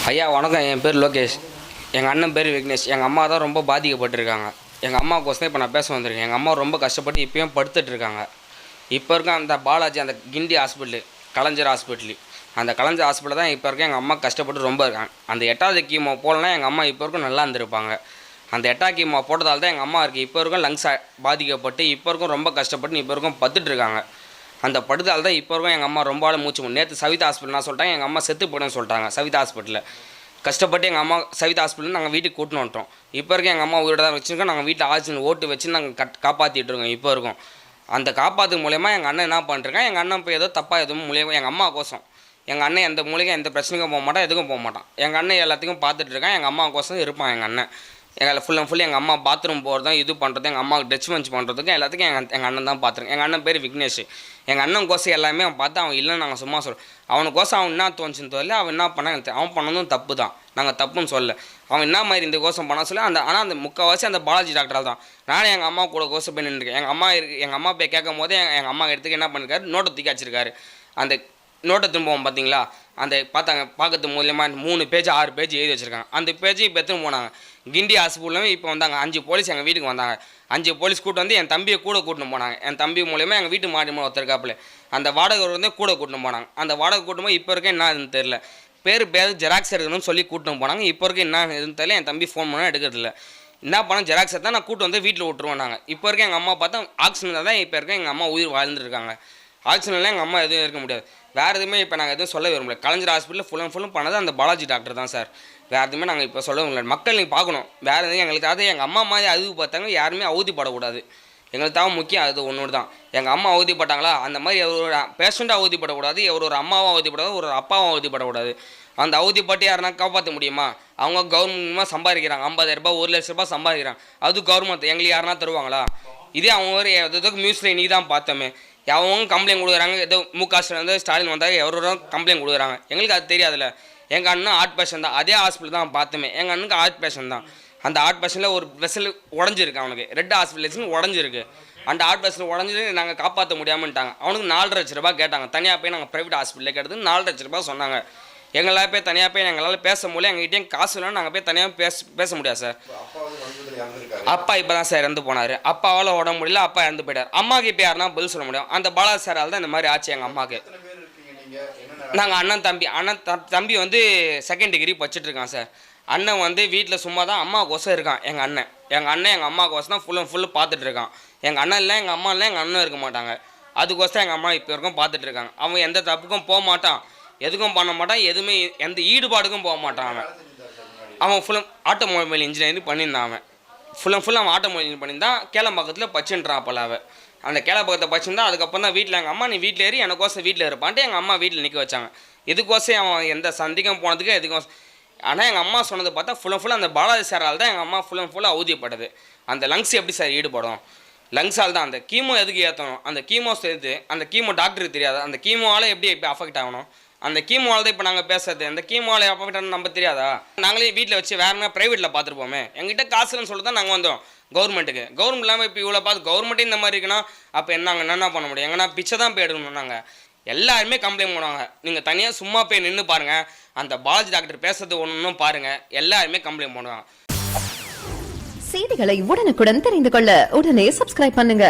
ஐயா வணக்கம். என் பேர் லோகேஷ். எங்கள் அண்ணன் பேர் விக்னேஷ். எங்கள் அம்மா தான் ரொம்ப பாதிக்கப்பட்டிருக்காங்க. எங்கள் அம்மாவுக்கோசம் இப்போ நான் பேச வந்திருக்கேன். எங்கள் அம்மா ரொம்ப கஷ்டப்பட்டு இப்போயும் படுத்துட்ருக்காங்க. இப்போ இருக்க அந்த பாலாஜி, அந்த கிண்டி ஹாஸ்பிட்டலு, கலைஞர் ஹாஸ்பிட்டலு, அந்த கலைஞர் ஹாஸ்பிட்டல் தான் இப்போ இருக்க எங்கள் அம்மா கஷ்டப்பட்டு ரொம்ப இருக்காங்க. அந்த 8வது கீமோ போடலாம் எங்கள் அம்மா இப்போ வரைக்கும் நல்லா இருந்திருப்பாங்க. அந்த 8வது கீமோ போட்டதால் தான் எங்கள் அம்மா இருக்குது இப்போ வரைக்கும் லங்ஸ் பாதிக்கப்பட்டு இப்போ வரைக்கும் ரொம்ப கஷ்டப்பட்டு இப்போ வரைக்கும் படுத்துட்ருக்காங்க. அந்த படுதால் தான் இப்போ வரைக்கும் எங்கள் அம்மா ரொம்ப மூச்சு நேற்று சவிதா ஹாஸ்பிட்டல் நான் சொல்லிட்டாங்க, எங்கள் அம்மா செத்து போயிடுன்னு சொல்லிட்டாங்க. சவிதா ஹாஸ்பிட்டலில் கஷ்டப்பட்டு எங்கள் அம்மா சவிதா ஹாஸ்பிட்டல் நாங்கள் வீட்டுக்கு கூட்டின்னு வந்துட்டோம். இப்போ இருக்க எங்கள் அம்மா உயிரோட தான் வச்சுருக்கோம். நாங்கள் வீட்டில் ஆக்சிஜன் ஓட்டு வச்சு நாங்கள் காப்பாற்றிட்டு இருக்கோம். இப்போ இருக்கோம். அந்த காப்பாற்று மூலயமா எங்கள் அண்ணன் என்ன பண்ணிருக்கான், எங்கள் அண்ணன் இப்போ ஏதோ தப்பாக எதுவும் மூலியமாக எங்கள் அம்மா கோசம் எங்கள் அண்ணன் எந்த மூலியம் எந்த பிரச்சனைக்கும் போக மாட்டான், எதுக்கும் போக மாட்டான். எங்கள் அண்ணன் எல்லாத்தையும் பார்த்துட்டு இருக்கான். எங்கள் அம்மா கோசம் இருப்பான். எங்கள் அண்ணன் எங்களை ஃபுல் அண்ட் ஃபுல் எங்கள் அம்மா பாத்ரூம் போகிறதும் இது பண்ணுறது, எங்கள் அம்மாவுக்கு டச் மஞ்ச் பண்ணுறதுக்கும் எல்லாத்துக்கும் எங்கள் அண்ணன் தான் பார்த்துருக்கேன். எங்கள் அண்ணன் பேர் விக்னேஷ். எங்கள் அண்ணன் கோசம் எல்லாமே அவன் பார்த்து அவன் இல்லைன்னு நாங்கள் சும்மா சொல்கிறோம். அவனுக்கோசம் அவன் என்ன தோணுச்சுன்னு தெரியல. அவன் என்ன பண்ணான், அவன் பண்ணதும் தப்பு தான். நாங்கள் தப்புன்னு சொல்லலை. அவன் என்ன மாதிரி இந்த கோசம் பண்ண சொல்லி ஆனால் அந்த முக்கால்வாசி அந்த பாலாஜி டாக்டரால் தான். நானே எங்கள் அம்மா கூட கோசம் போய் நின்றுருக்கேன். எங்கள் அம்மா போய் கேட்கும் போது எங்கள் அம்மா எடுத்துக்கு என்ன பண்ணிருக்காரு, நோட்டை தூக்கி வச்சிருக்காரு. அந்த நோட்டை திரும்பவும் பார்த்தீங்களா, அந்த பார்த்தாங்க பார்க்கறது மூலியமாக 3 பேஜ் 6 பேஜ் எழுதி வச்சுருக்காங்க. அந்த பேஜ் இப்போ எடுத்துன்னு போனாங்க. கிண்டி ஹாஸ்பிட்டலும் இப்போ வந்தாங்க. 5 போலீஸ் எங்கள் வீட்டுக்கு வந்தாங்க. 5 போலீஸ் கூட்டு வந்து என் தம்பியை கூட கூட்டின்னு போனாங்க. என் தம்பி மூலியமாக எங்கள் வீட்டு மாடி மூலம் ஒருத்தருக்காப்புல அந்த வாடகை வந்து கூட கூட்டின்னு போனாங்க. அந்த வாடகை கூட்டும் போது இப்போ இருக்க என்ன இதுன்னு தெரில, பேர் ஜெராக்ஸ் எடுக்கணும்னு சொல்லி கூட்டின்னு போனாங்க. இப்போ இருக்க என்ன எதுன்னு தெரியல. என் தம்பி ஃபோன் பண்ணால் எடுக்கிறதில்ல. என்ன பண்ண ஜெராக்ஸ் எடுத்தால் நான் கூட்டு வந்து வீட்டில் விட்டுருவோம். நாங்கள் இப்போ இருக்க எங்கள் அம்மா பார்த்தா ஆக்சிஜனில் தான் இப்போ இருக்க எங்கள் அம்மா உயிர் வாழ்ந்துருக்காங்க. ஆக்சிஜன்லாம் எங்கள் அம்மா எதுவும் இருக்க முடியாது. வேறு எதுவுமே இப்போ நாங்கள் எதுவும் சொல்ல விரும்பல. கலைஞர் ஹாஸ்பிட்டலில் ஃபுல்லும் பண்ணது அந்த பாலாஜி டாக்டர் தான் சார். வேறு எதுவுமே நாங்கள் இப்போ சொல்ல முடியல. மக்கள் நீங்கள் பார்க்கணும். வேறு எதுவும் எங்களுக்கு அது எங்கள் அம்மா மாதிரி அழுவு பார்த்தாங்க. யாருமே அவதிப்படக்கூடாது. எங்களுக்கு தான் முக்கியம் அது ஒன்று தான். எங்கள் அம்மா அவதிப்பட்டாங்களா, அந்த மாதிரி ஒரு பேஷண்ட்டாக அவதிப்படக்கூடாது, ஒரு அம்மாவும் அவதிப்படாது, ஒரு அப்பாவும் அவதிப்படக்கூடாது. அந்த அவதிப்பட்டு யாருன்னா காப்பாற்ற முடியுமா? அவங்க கவர்மெண்ட்மாக சம்பாதிக்கிறாங்க. 50,000 1 லட்ச ரூபாய் சம்பாதிக்கிறாங்க. அது கவர்மெண்ட் எங்களுக்கு யாருன்னா தருவாங்களா? இதே அவங்க ஒரு எதுக்கு நியூஸில் இன்றைக்கி தான் பார்த்தோமே, அவங்க கம்ப்ளைண்ட் கொடுக்குறாங்க. ஏதோ முக ஸ்டாலின் வந்தாங்க, எவரும் கம்ப்ளைண்ட் கொடுக்குறாங்க. எங்களுக்கு அது தெரியாதுல்ல. எங்கள் அண்ணன் ஹார்ட் பேஷண்ட் தான். அதே ஹாஸ்பிட்டல் தான் பார்த்தோமே. எங்கள் அண்ணனுக்கு ஹார்ட் பேஷண்ட் தான். அந்த ஹார்ட் பேஷண்ட்டில் ஒரு வெசல் உடஞ்சிருக்கு. அவனுக்கு ரெட் ஹாஸ்பிட்டல்ஸ்னு உடஞ்சிருக்கு. அந்த ஹார்ட் பேஷண்ட் உடஞ்சி நாங்கள் காப்பாற்ற முடியாமன்ட்டாங்க. அவனுக்கு 4.5 லட்ச ரூபா கேட்டாங்க. தனியாக போய் நாங்கள் ப்ரைவேட் ஹாஸ்பிட்டலில் கேட்டது 4.5 லட்ச ரூபா சொன்னாங்க. எங்களால் போய் தனியாக போய் எங்களால் பேச முடியல. எங்ககிட்டையும் காசு இல்லைன்னா நாங்கள் போய் தனியாக பேச முடியாது சார். அப்பா இப்போ தான் சார் இறந்து போனார். அப்பாவால் உடம்பு முடியல, அப்பா இறந்து போயிட்டார். அம்மாவுக்கு இப்போ யாருன்னா பதில் சொல்ல முடியும். அந்த பாலாஜி சாரால் தான் இந்த மாதிரி ஆச்சு எங்கள் அம்மாவுக்கு. நாங்கள் அண்ணன் தம்பி வந்து 2nd டிகிரி படிச்சுட்ருக்கான் சார். அண்ணன் வந்து வீட்டில் சும்மா தான் அம்மாவுக்கோசம் இருக்கான். எங்கள் அண்ணன் எங்கள் அம்மாவுக்கோசம் தான் ஃபுல் அண்ட் ஃபுல்லு பார்த்துட்ருக்கான். எங்கள் அண்ணன் இல்லை, எங்கள் அம்மா இல்லை, எங்கள் அண்ணன் இருக்க மாட்டாங்க. அதுக்கோசம் எங்கள் அம்மா இப்போ வரைக்கும் பார்த்துட்ருக்காங்க. அவன் எந்த தப்புக்கும் போக மாட்டான், எதுக்கும் பண்ண மாட்டான், எதுவுமே எந்த ஈடுபாடுக்கும் போக மாட்டான். அவன் ஃபுல்லும் ஆட்டோமொபைல் இன்ஜினியரிங் பண்ணியிருந்தான். அவன் ஃபுல் அவன் ஆட்டோமொபைல் இன்ஜினியரிங் பண்ணியிருந்தான். கேளம்பாக்கத்தில் பச்சுன்றான். அப்போல அவன் அந்த கேளம்பாக்கத்தை பச்சுருந்தா. அதுக்கப்புறம் தான் வீட்டில் எங்கள் அம்மா நீ வீட்டில் ஏறி எனக்கோசம் வீட்டில் இருப்பான்ட்டு எங்கள் அம்மா வீட்டில் நிற்க வச்சாங்க. இதுக்கோசம் அவன் எந்த சந்திக்கும் போனதுக்கு எதுக்கும். ஆனால் எங்கள் அம்மா சொன்னது பார்த்தா ஃபுல் அந்த பாலாஜி சாரால் தான் எங்கள் அம்மா ஃபுல்லாக அவதிப்பட்டது. அந்த லங்ஸ் எப்படி சார் ஈடுபடும்? லங்ஸால் தான். அந்த கீமோ எதுக்கு ஏற்றணும்? அந்த கீமோ சேர்த்து அந்த கீமோ டாக்டருக்கு தெரியாது. அந்த கீமோவால் எப்படி அஃபெக்ட் ஆகணும்? அந்த கீமோவால் தான் இப்போ நாங்கள் பேசுறது. அந்த கீமோவால் அஃபெக்ட் ஆகணும் நம்ம தெரியாதா? நாங்களே வீட்டில் வச்சு வேறுனா ப்ரைவேட்டில் பார்த்துருப்போமே. எங்கிட்ட காசுன்னு சொல்லிட்டு தான் நாங்கள் வந்தோம் கவர்மெண்ட்டுக்கு. கவர்மெண்ட் இல்லாமல் இப்போ இவ்வளோ பார்த்து கவர்மெண்ட்டே இந்த மாதிரி இருக்குன்னா அப்போ என்ன பண்ண முடியும்? எங்கன்னா பிச்சை தான் போய் எடுக்கணும். நாங்கள் எல்லாருமே கம்ப்ளைண்ட் பண்ணுவாங்க. நீங்கள் தனியாக சும்மா போய் நின்று பாருங்கள். அந்த பாலாஜி டாக்டர் பேசுறது ஒன்றும் பாருங்கள், எல்லாருமே கம்ப்ளைண்ட் பண்ணுவாங்க. செய்திகளை உடனுக்குடன் தெரிந்து கொள்ள உடனே சப்ஸ்கிரைப் பண்ணுங்க.